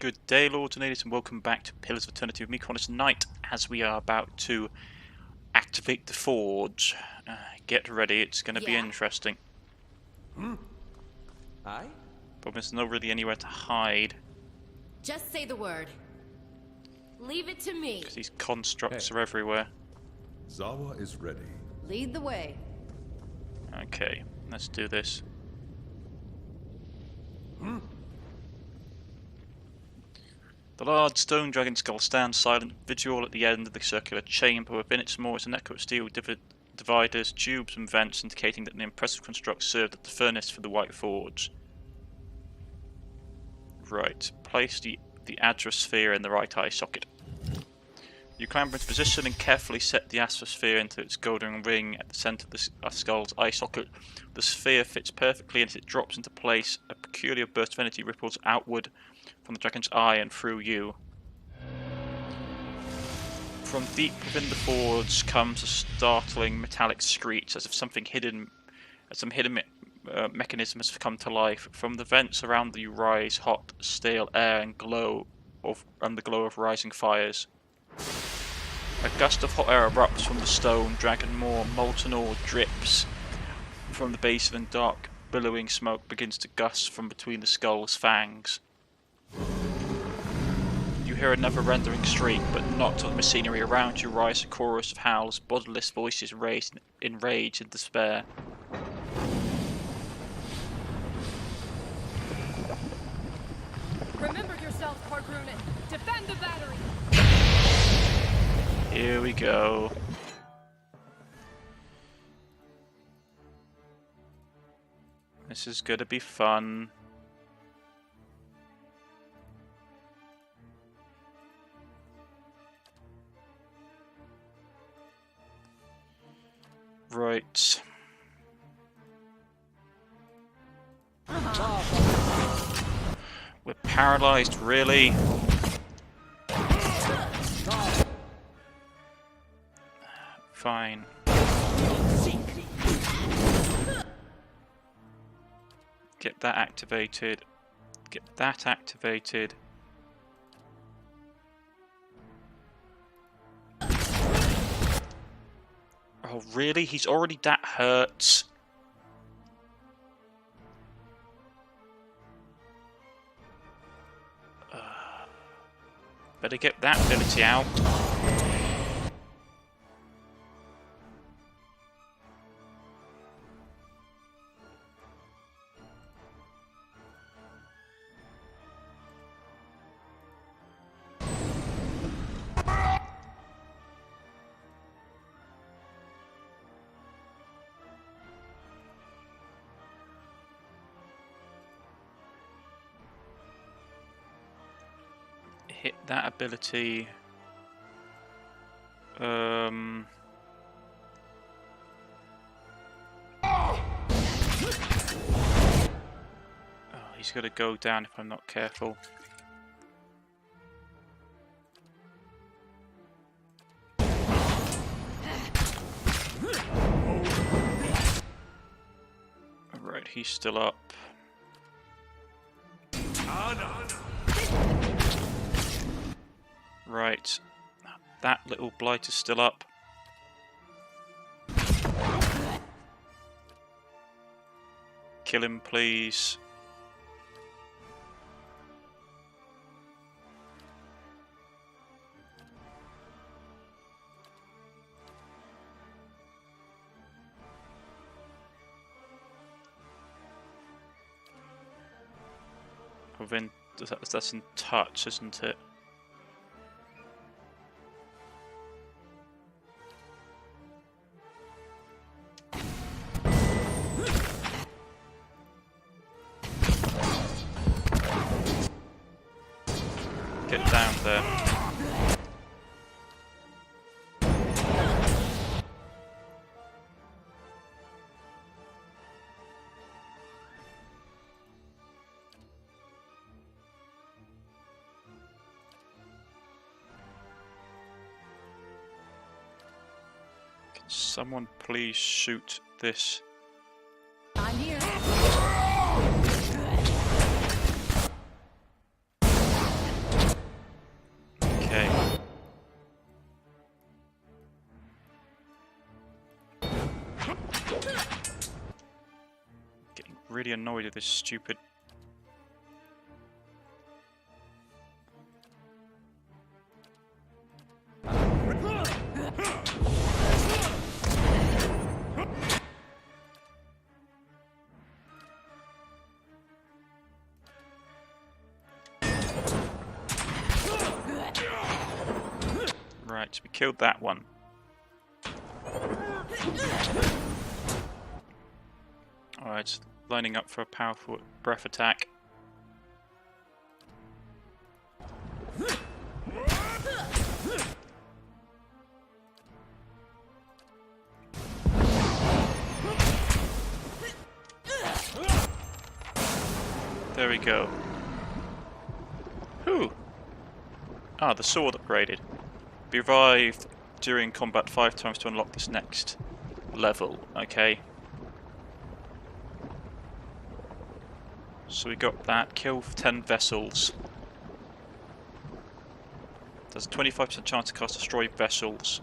Good day, Lords and Ladies, and welcome back to Pillars of Eternity with me, Cornish-Knight, as we are about to activate the forge. Get ready, it's going to be interesting. Aye? But there's not really anywhere to hide. Just say the word. Leave it to me. Because these constructs are everywhere. Zawa is ready. Lead the way. Okay, let's do this. The large stone dragon skull stands silent, vigil at the end of the circular chamber. Within its maw is a network of steel dividers, tubes and vents, indicating that the impressive construct served as the furnace for the White Forge. Right, place the Adrosphere in the right eye socket. You clamber into position and carefully set the Astrosphere into its golden ring at the centre of the skull's eye socket. The sphere fits perfectly, and as it drops into place, a peculiar burst of energy ripples outward from the dragon's eye and through you. From deep within the forge comes a startling metallic screech, as if some hidden mechanism has come to life. From the vents around you rise hot, stale air and the glow of rising fires. A gust of hot air erupts from the stone dragon maw. Molten ore drips from the base, and dark, billowing smoke begins to gust from between the skull's fangs. You hear another rending shriek, but not on the machinery around you rise a chorus of howls, bodiless voices raised in rage and despair. Remember yourself, Pargrunen. Defend the battery. Here we go. This is gonna be fun. Right. We're paralyzed, really? Fine. Get that activated. Get that activated. Oh, really? He's already that hurt. Better get that ability out. Hit that ability. Oh, he's got to go down if I'm not careful. Alright, he's still up. Right, that little blight is still up. Kill him, please. Within, that's in touch, isn't it? Get down there. Can someone please shoot this? I'm here. really annoyed with this stupid... Right, we killed that one. Alright, lining up for a powerful breath attack. There we go. Whew! Ah, the sword upgraded. Be revived during combat 5 times to unlock this next level, okay. So we got that, kill 10 vessels. There's a 25% chance to cast destroy vessels.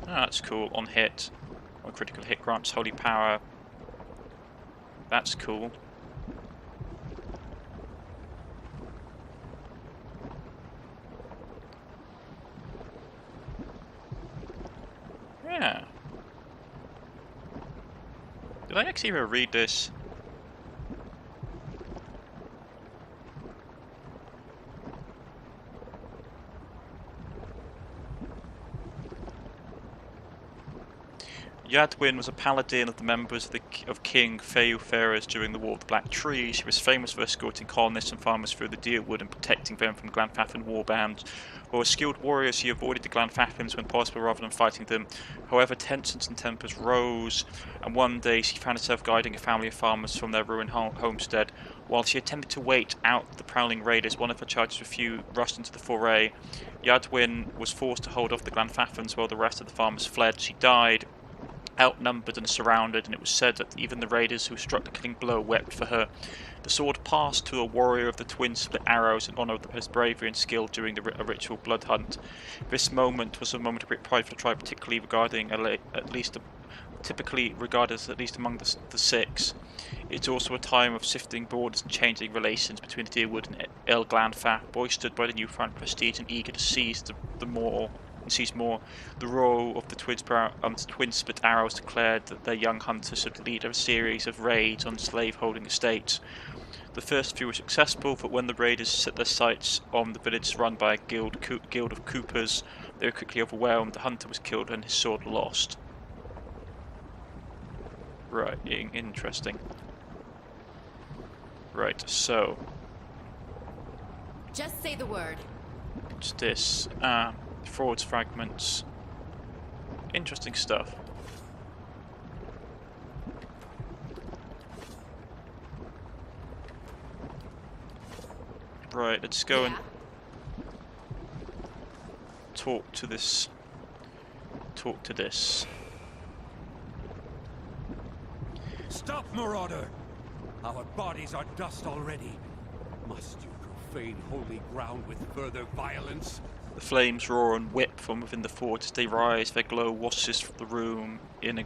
Ah, that's cool, on hit. On critical hit grants holy power. That's cool. Yeah. Did I actually ever read this? Icewind was a paladin of the members of King Feoferes during the War of the Black Trees. He was famous for escorting colonists and farmers through the Deerwood and protecting them from Glanfafan warbands. While skilled warriors, he avoided the Glanfafans when possible rather than fighting them. However, tensions and tempers rose, and one day she found herself guiding a family of farmers from their ruined homestead. While she attempted to wait out the prowling raiders, one of her charges rushed into the foray. Icewind was forced to hold off the Glanfafans while the rest of the farmers fled. She died, outnumbered and surrounded, and it was said that even the raiders who struck the killing blow wept for her. The sword passed to a warrior of the twin split arrows in honour of his bravery and skill during a ritual blood hunt. This moment was a moment of great pride for the tribe, typically regarded as at least among the six. It's also a time of sifting borders and changing relations between the Deerwood and El Glanfaf, boistered by the newfound prestige and eager to seize more. The row of the twin split arrows declared that their young hunters should lead a series of raids on slave-holding estates. The first few were successful, but when the raiders set their sights on the village run by a guild of Coopers, they were quickly overwhelmed. The hunter was killed and his sword lost. Right, interesting. Right, so... Just say the word. What's this? Frauds fragments. Interesting stuff. Right, let's go and talk to this. Stop, Marauder! Our bodies are dust already. Must you profane holy ground with further violence? The flames roar and whip from within the fort. As they rise, their glow washes the room in a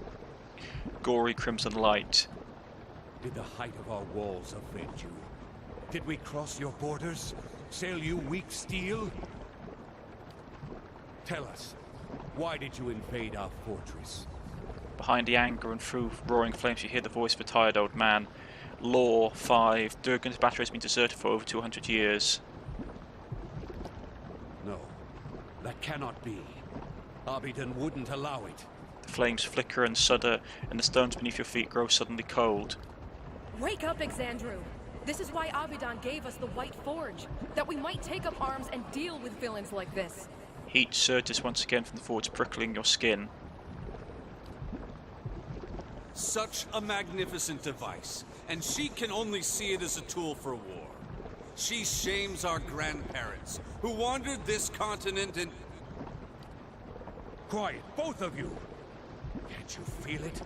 gory crimson light. Did the height of our walls offend you? Did we cross your borders? Sail you weak steel? Tell us, why did you invade our fortress? Behind the anger and through roaring flames you hear the voice of a tired old man. Law 5. Durgan's battery has been deserted for over 200 years. No, that cannot be. Abidon wouldn't allow it. The flames flicker and shudder, and the stones beneath your feet grow suddenly cold. Wake up, Exandru! This is why Abidon gave us the White Forge, that we might take up arms and deal with villains like this. Heat surges once again from the forge, prickling your skin. Such a magnificent device, and she can only see it as a tool for war. She shames our grandparents, who wandered this continent and... Quiet, both of you! Can't you feel it?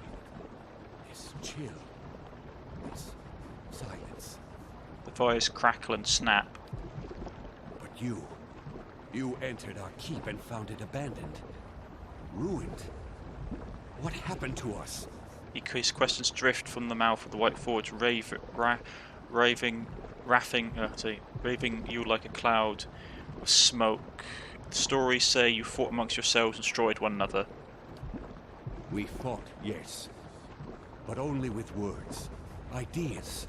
This chill. This silence. The fires crackle and snap. But you entered our keep and found it abandoned. Ruined. What happened to us? His questions drift from the mouth of the White Forge, raving you like a cloud of smoke. The stories say you fought amongst yourselves and destroyed one another. We fought, yes. But only with words. Ideas.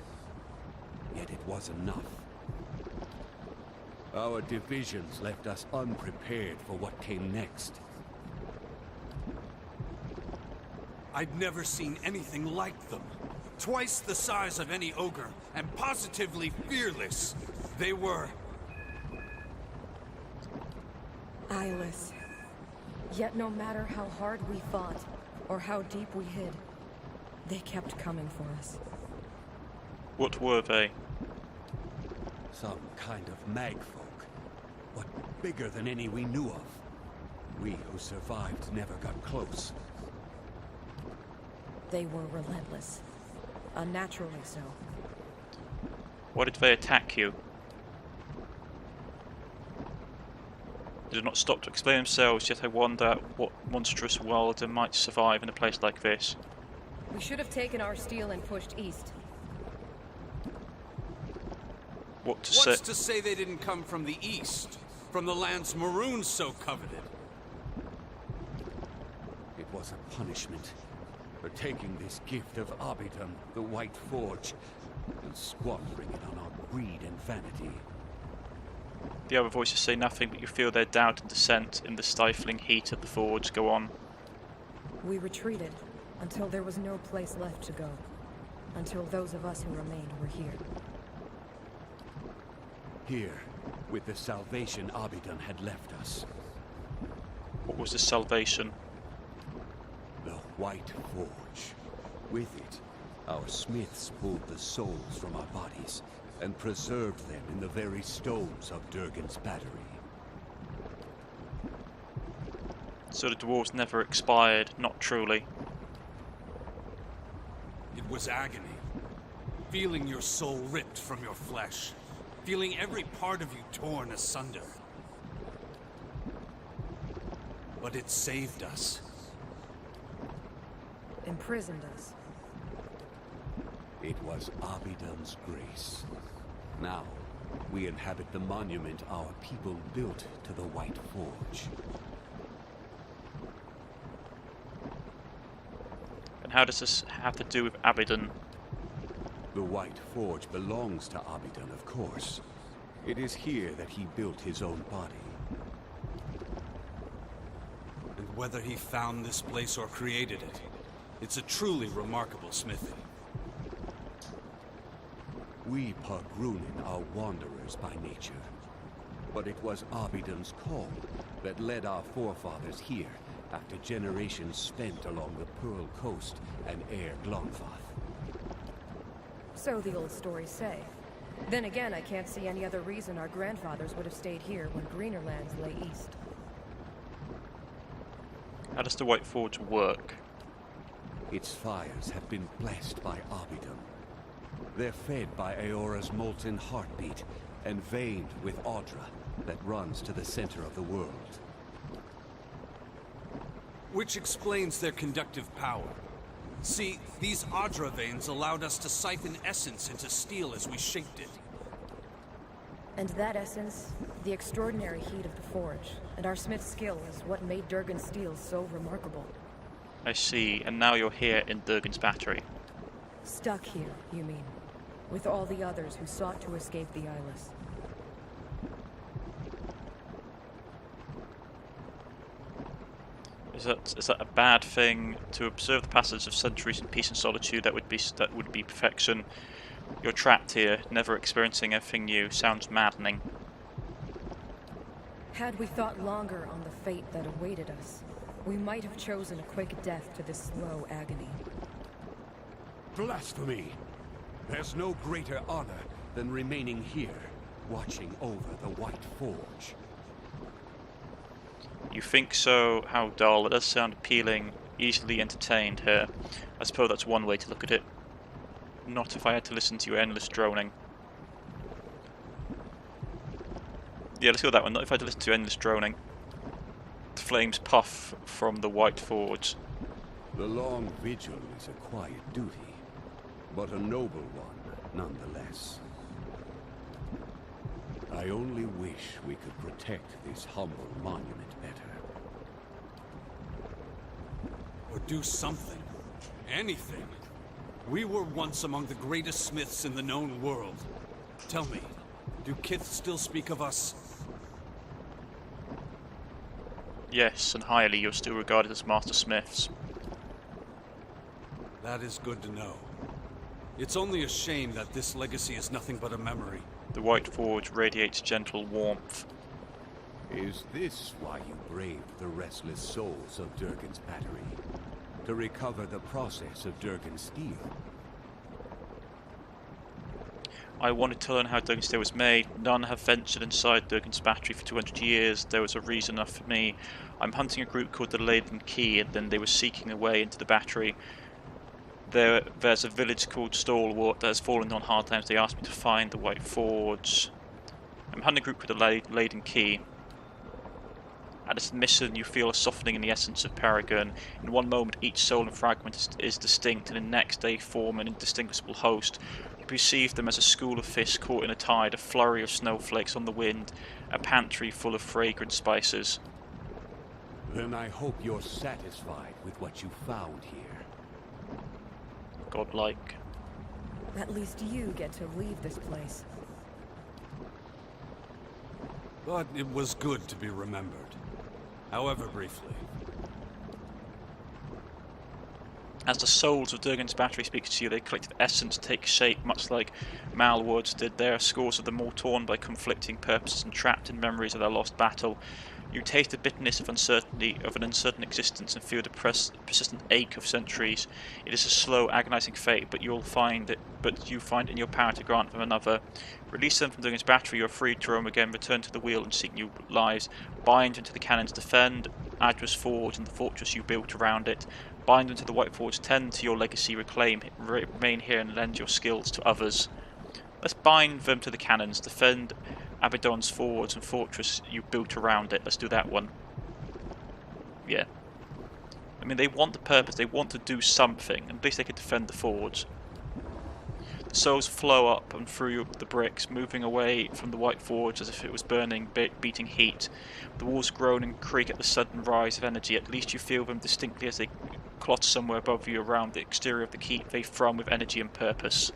Yet it was enough. Our divisions left us unprepared for what came next. I'd never seen anything like them. Twice the size of any ogre, and positively fearless. They were... Eyeless. Yet no matter how hard we fought, or how deep we hid, they kept coming for us. What were they? Some kind of magfolk. But bigger than any we knew of. We who survived never got close. They were relentless. Unnaturally so. Why did they attack you? They did not stop to explain themselves, yet I wonder what monstrous wilder might survive in a place like this. We should have taken our steel and pushed east. What's to say they didn't come from the east? From the lands Maroon so coveted? It was a punishment for taking this gift of Abidan, the White Forge, and squandering it on our greed and vanity. The other voices say nothing, but you feel their doubt and dissent in the stifling heat of the forge. Go on. We retreated until there was no place left to go. Until those of us who remained were here. Here, with the salvation Abidan had left us. What was the salvation? The White Forge. With it, our smiths pulled the souls from our bodies and preserved them in the very stones of Durgan's battery. So the dwarves never expired, not truly. It was agony. Feeling your soul ripped from your flesh. Feeling every part of you torn asunder. But it saved us. Imprisoned us. It was Abidan's grace. Now, we inhabit the monument our people built to the White Forge. And how does this have to do with Abidan? The White Forge belongs to Abidan, of course. It is here that he built his own body. And whether he found this place or created it, it's a truly remarkable smithy. We Pogrunin are wanderers by nature. But it was Abidan's call that led our forefathers here after generations spent along the Pearl Coast and Air Glonfath. So the old stories say. Then again, I can't see any other reason our grandfathers would have stayed here when greener lands lay east. How does the White Forge work? Its fires have been blessed by Abidan. They're fed by Aora's molten heartbeat and veined with Audra that runs to the center of the world. Which explains their conductive power. See, these Audra veins allowed us to siphon essence into steel as we shaped it. And that essence, the extraordinary heat of the forge, and our smith's skill is what made Durgan's steel so remarkable. I see, and now you're here in Durgan's battery. Stuck here, you mean? With all the others who sought to escape the Eyeless. Is that a bad thing to observe the passage of centuries in peace and solitude? That would be perfection. You're trapped here, never experiencing anything new. Sounds maddening. Had we thought longer on the fate that awaited us, we might have chosen a quick death to this slow agony. Blasphemy! There's no greater honor than remaining here, watching over the White Forge. You think so? How dull. It does sound appealing, easily entertained here. I suppose that's one way to look at it. Not if I had to listen to your endless droning. Yeah, let's go with that one. Not if I had to listen to your endless droning. The flames puff from the White Forge. The long vigil is a quiet duty, but a noble one nonetheless. I only wish we could protect this humble monument better. Or do something. Anything. We were once among the greatest smiths in the known world. Tell me, do Kith still speak of us? Yes, and highly you're still regarded as master smiths. That is good to know. It's only a shame that this legacy is nothing but a memory. The White Forge radiates gentle warmth. Is this why you braved the restless souls of Durgan's battery? To recover the process of Durgan's steel? I wanted to learn how Durgan's steel was made. None have ventured inside Durgan's battery for 200 years. There was a reason enough for me. I'm hunting a group called the Laden Key, and then they were seeking a way into the battery. There's a village called Stalwart that has fallen on hard times. They asked me to find the White Forge. I'm hunting a group called the Laden Key. At this mission, you feel a softening in the essence of Paragon. In one moment, each soul and fragment is distinct, and in the next, they form an indistinguishable host. You perceive them as a school of fish caught in a tide, a flurry of snowflakes on the wind, a pantry full of fragrant spices. Then I hope you're satisfied with what you found here. Godlike. At least you get to leave this place. But it was good to be remembered. However briefly. As the souls of Durgan's battery speak to you, their collective essence takes shape, much like Malwood's did. There are scores of them all torn by conflicting purposes and trapped in memories of their lost battle. You taste the bitterness of uncertainty, of an uncertain existence, and feel the persistent ache of centuries. It is a slow, agonizing fate, but you find it in your power to grant them another. Release them from Durgan's battery, you are free to roam again, return to the wheel and seek new lives. Bind into the cannons, defend Adra's Forge and the fortress you built around it. Bind them to the White Forge, tend to your legacy, reclaim, remain here and lend your skills to others. Let's bind them to the cannons, defend Abaddon's Forge and fortress you built around it. Let's do that one. Yeah. I mean, they want the purpose, they want to do something, and at least they could defend the forge. The souls flow up and through the bricks, moving away from the White Forge as if it was burning, beating heat. The walls groan and creak at the sudden rise of energy. At least you feel them distinctly as they clot somewhere above you around the exterior of the keep. They thrum with energy and purpose.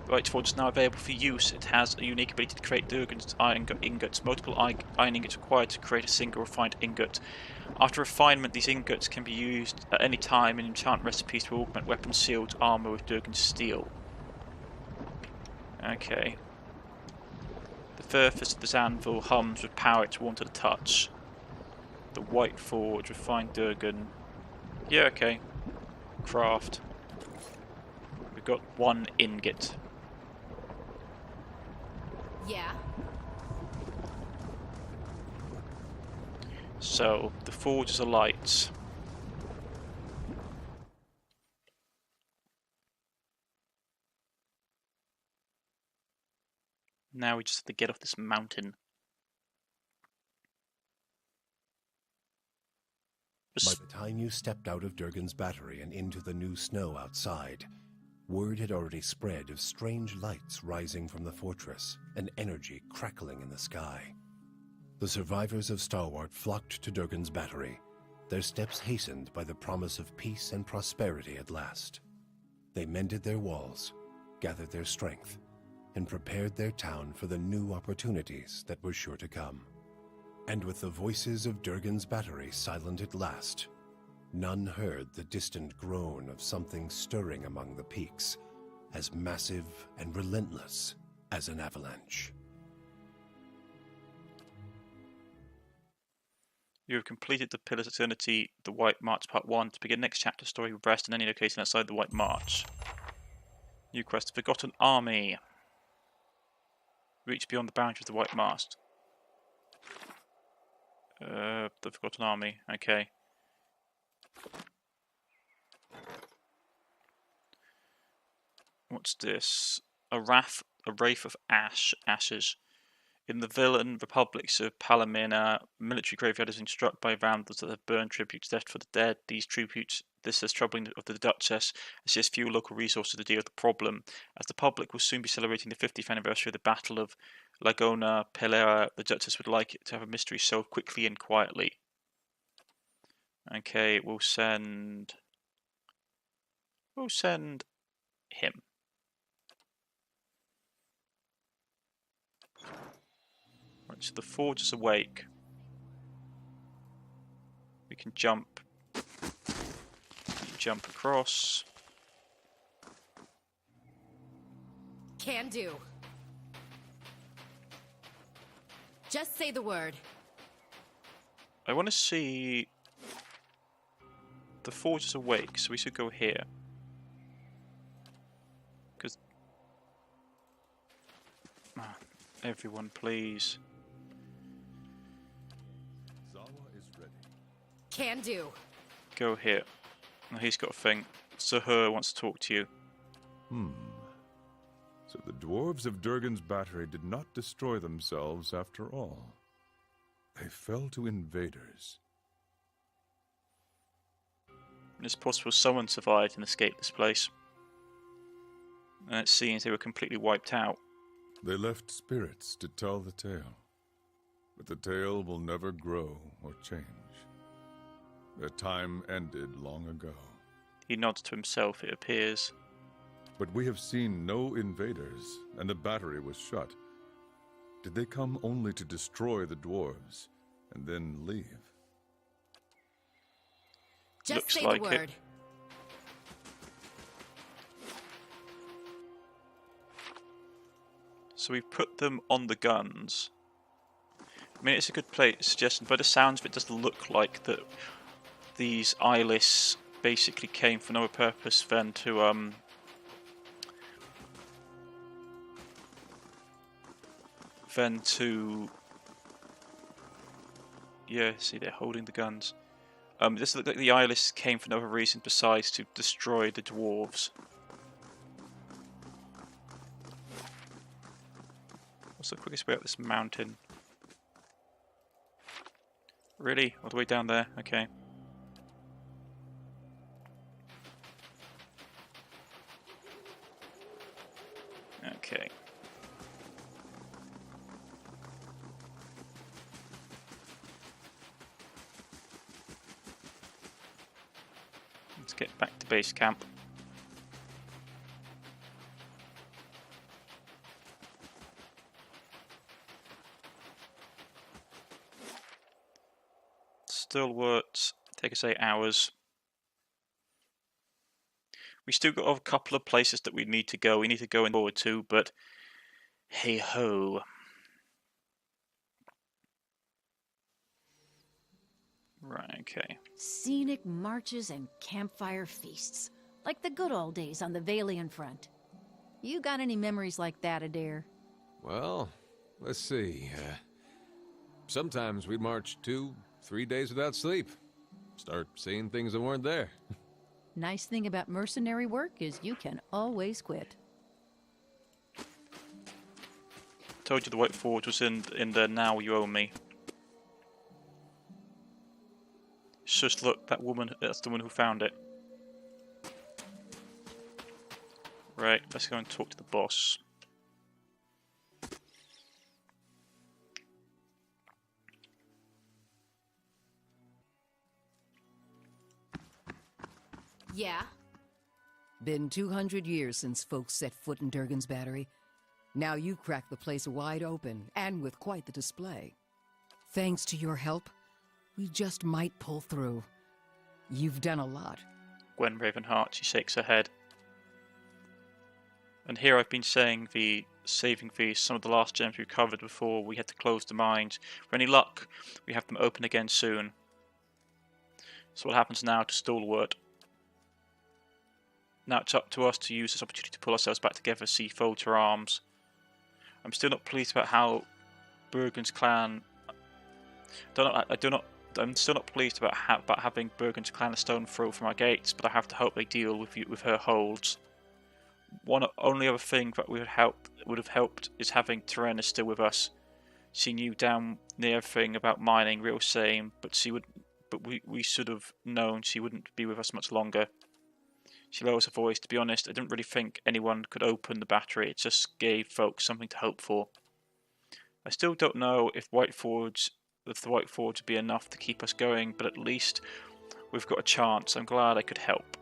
The White Forge is now available for use. It has a unique ability to create Durgan's iron ingots. Multiple iron ingots required to create a single refined ingot. After refinement, these ingots can be used at any time in enchant recipes to augment weapons, shields, armor with Durgan's steel. Okay. The surface of this anvil hums with power it's warm to the touch. The White Forge, refined Durgan. Yeah, okay. Craft. We've got one ingot. Yeah. So, the forge is alight. Now we just have to get off this mountain. By the time you stepped out of Durgan's battery and into the new snow outside, word had already spread of strange lights rising from the fortress and energy crackling in the sky. The survivors of Stalwart flocked to Durgan's battery, their steps hastened by the promise of peace and prosperity at last. They mended their walls, gathered their strength, and prepared their town for the new opportunities that were sure to come. And with the voices of Durgan's battery silent at last, none heard the distant groan of something stirring among the peaks, as massive and relentless as an avalanche. You have completed the Pillars of Eternity, the White March Part 1. To begin next chapter story, rest in any location outside the White March. New quest, Forgotten Army. Reach beyond the boundaries of the White March. The Forgotten Army, okay. What's this? A wrath a wraith of ashes. In the villain republics of Palamina, military graveyard has been struck by vandals that have burned tributes left for the dead. These tributes, this is troubling of the Duchess, as she has few local resources to deal with the problem. As the public will soon be celebrating the 50th anniversary of the Battle of Lagona Pelera, the Duchess would like it to have a mystery solved quickly and quietly. Okay, we'll send him. Right, so the forge is awake. We can jump across. Can do. Just say the word. I want to see the forge is awake, so we should go here. Because everyone, please. Zawa is ready. Can do. Go here. Oh, he's got a thing. Sahur wants to talk to you. So the dwarves of Durgan's battery did not destroy themselves after all. They fell to invaders. It's possible someone survived and escaped this place. And it seems they were completely wiped out. They left spirits to tell the tale. But the tale will never grow or change. Their time ended long ago. He nods to himself, it appears. But we have seen no invaders, and the battery was shut. Did they come only to destroy the dwarves, and then leave? Just Looks say like the it. word. So we put them on the guns. I mean, it's a good place suggestion, but the sounds of it doesn't look like that these eyeless basically came for no purpose than to yeah, see, they're holding the guns. This looks like the eyeless came for no other reason besides to destroy the dwarves. What's the quickest way up this mountain? Really? All the way down there? Okay. Okay. Let's get back to base camp. Stalwarts, take us 8 hours. We still got a couple of places that we need to go. We need to go forward to, but hey ho. Right, okay. Scenic marches and campfire feasts, like the good old days on the Valian front. You got any memories like that, Adair? Well, let's see. Sometimes we'd march 2-3 days without sleep. Start seeing things that weren't there. Nice thing about mercenary work is you can always quit. Told you the White Forge was in there. Now you owe me. Just look, that woman, that's the one who found it. Right, let's go and talk to the boss. Yeah? Been 200 years since folks set foot in Durgan's battery. Now you've cracked the place wide open, and with quite the display. Thanks to your help, we just might pull through. You've done a lot. Gwen Ravenheart, she shakes her head. And here I've been saying the saving fees, some of the last gems we covered before we had to close the mines. For any luck, we have them open again soon. So what happens now to Stalwart? Now it's up to us to use this opportunity to pull ourselves back together, see fold to arms. I'm still not pleased about how Bergen's clan... I'm still not pleased about having Bergen's clan a stone throw from our gates, but I have to hope they deal with her holds. One only other thing that would help would have helped is having Tyranna still with us. She knew down the everything about mining, real shame, but we should have known she wouldn't be with us much longer. She lowers her voice. To be honest, I didn't really think anyone could open the battery. It just gave folks something to hope for. I still don't know if the White Forge would be enough to keep us going, but at least we've got a chance. I'm glad I could help.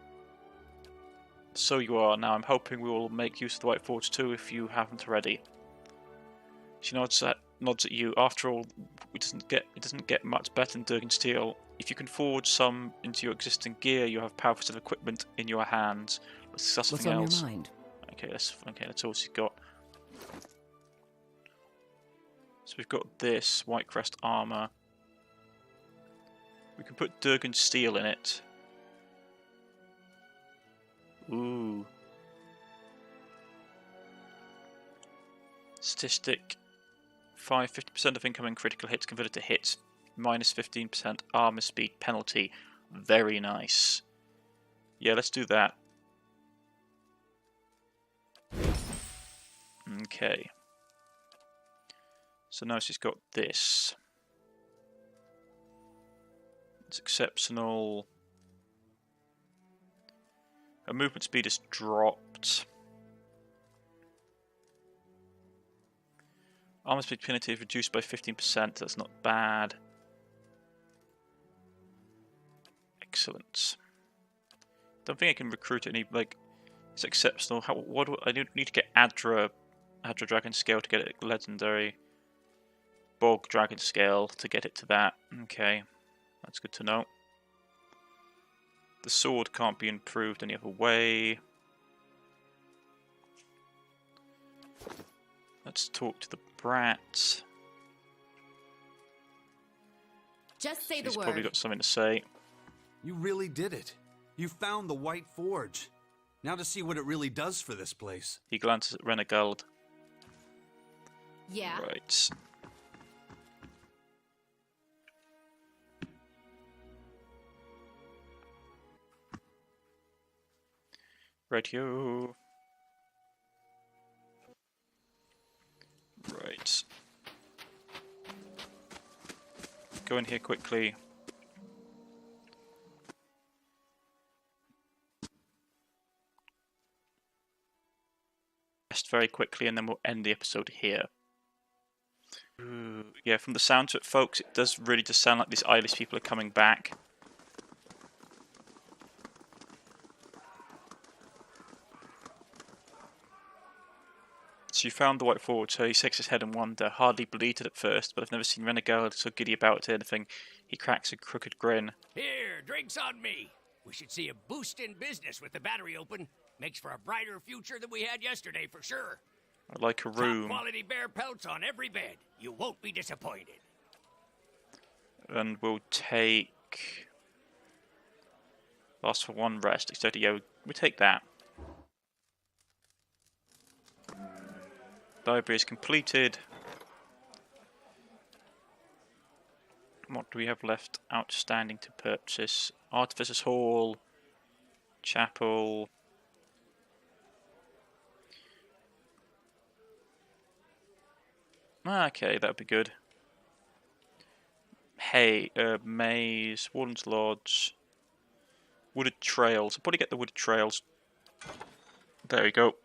So you are. Now I'm hoping we will make use of the White Forge too if you haven't already. She nods at you. After all, it doesn't get much better than Durgan steel. If you can forge some into your existing gear, you have powerful equipment in your hands. Let's discuss something else. What's on your mind? Okay, that's all she's got. So we've got this White Crest armor. We can put Durgan steel in it. Ooh. Statistic 50% of incoming critical hits converted to hits, minus 15% armor speed penalty. Very nice. Yeah, let's do that. Okay. So now she's got this. It's exceptional. Her movement speed is dropped. Armor speed penalty is reduced by 15%. That's not bad. Excellent. Don't think I can recruit any, like, it's exceptional. I need to get Adra Dragon Scale to get it legendary. Bog Dragon Scale to get it to that. Okay, that's good to know. The sword can't be improved any other way. Let's talk to the brat. Just say the He's word. probably got something to say. You really did it. You found the White Forge. Now to see what it really does for this place. He glances at Renegald. Yeah. Right. Radio. Right. Go in here quickly. Rest very quickly and then we'll end the episode here. Ooh, yeah, from the sound of it, folks, it does really just sound like these eyeless people are coming back. So you found the White Forge, so he shakes his head in wonder. Hardly believed it at first, but I've never seen Renegade so giddy about it or anything. He cracks a crooked grin. Here, drinks on me. We should see a boost in business with the battery open. Makes for a brighter future than we had yesterday, for sure. I like a room. Top quality bear pelts on every bed. You won't be disappointed. And we'll take... Last for one rest, etc. Yeah, we take that. Library is completed. What do we have left outstanding to purchase? Artificer's Hall, Chapel. Okay, that would be good. Hey, Maze, Warden's Lodge, Wooded Trails. I'll probably get the Wooded Trails. There we go.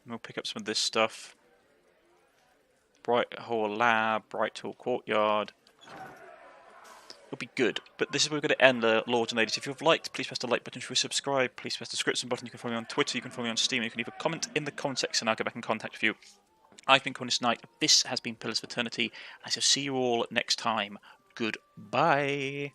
We'll pick up some of this stuff. Bright Hall Lab, Bright Hall Courtyard. It'll be good. But this is where we're going to end, Lords and Ladies. If you've liked, please press the like button. If you subscribe, please press the subscription button. You can follow me on Twitter, you can follow me on Steam, you can leave a comment in the comment section and I'll get back in contact with you. I've been Cornish-Knight. This has been Pillars of Eternity. I shall see you all next time. Goodbye.